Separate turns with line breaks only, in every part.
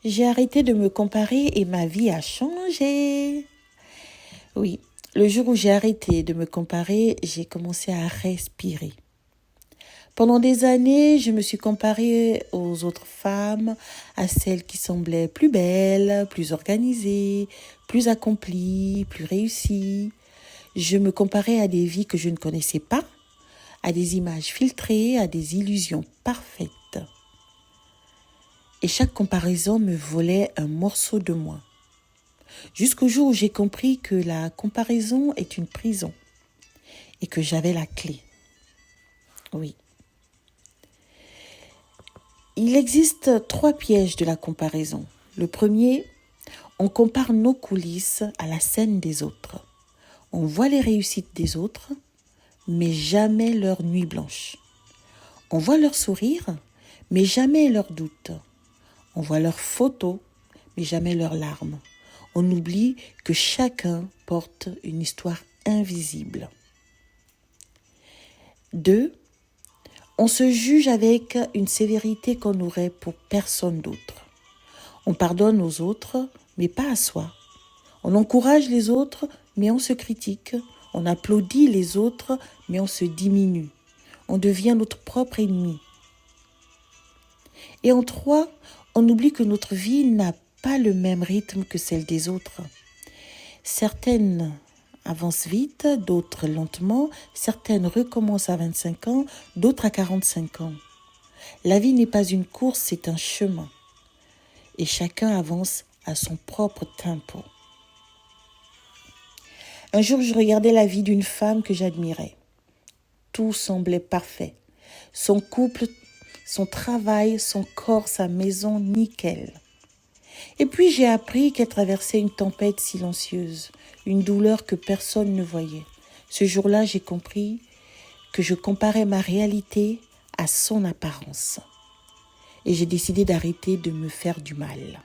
J'ai arrêté de me comparer et ma vie a changé. Oui, le jour où j'ai arrêté de me comparer, j'ai commencé à respirer. Pendant des années, je me suis comparée aux autres femmes, à celles qui semblaient plus belles, plus organisées, plus accomplies, plus réussies. Je me comparais à des vies que je ne connaissais pas, à des images filtrées, à des illusions parfaites. Et chaque comparaison me volait un morceau de moi. Jusqu'au jour où j'ai compris que la comparaison est une prison et que j'avais la clé. Oui. Il existe 3 pièges de la comparaison. Le premier, on compare nos coulisses à la scène des autres. On voit les réussites des autres, mais jamais leur nuit blanche. On voit leurs sourires, mais jamais leurs doutes. On voit leurs photos, mais jamais leurs larmes. On oublie que chacun porte une histoire invisible. 2. On se juge avec une sévérité qu'on n'aurait pour personne d'autre. On pardonne aux autres, mais pas à soi. On encourage les autres, mais on se critique. On applaudit les autres, mais on se diminue. On devient notre propre ennemi. Et en 3, on oublie que notre vie n'a pas le même rythme que celle des autres. Certaines avancent vite, d'autres lentement, certaines recommencent à 25 ans, d'autres à 45 ans. La vie n'est pas une course, c'est un chemin. Et chacun avance à son propre tempo. Un jour, je regardais la vie d'une femme que j'admirais. Tout semblait parfait. Son couple, son travail, son corps, sa maison, nickel. Et puis j'ai appris qu'elle traversait une tempête silencieuse, une douleur que personne ne voyait. Ce jour-là, j'ai compris que je comparais ma réalité à son apparence. Et j'ai décidé d'arrêter de me faire du mal.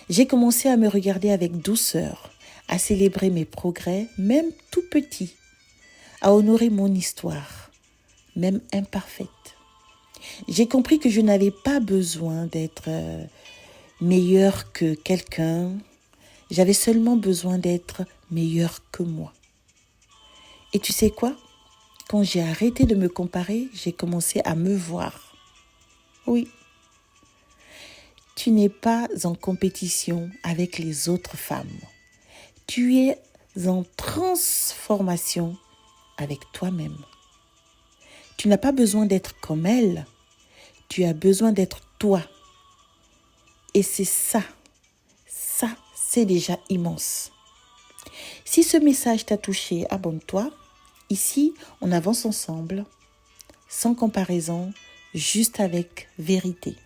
J'ai commencé à me regarder avec douceur, à célébrer mes progrès, même tout petits, à honorer mon histoire, même imparfaite. J'ai compris que je n'avais pas besoin d'être meilleure que quelqu'un. J'avais seulement besoin d'être meilleure que moi. Et tu sais quoi? Quand j'ai arrêté de me comparer, j'ai commencé à me voir. Oui. Tu n'es pas en compétition avec les autres femmes. Tu es en transformation avec toi-même. Tu n'as pas besoin d'être comme elle. Tu as besoin d'être toi. Et c'est ça, c'est déjà immense. Si ce message t'a touché, abonne-toi. Ici, on avance ensemble, sans comparaison, juste avec vérité.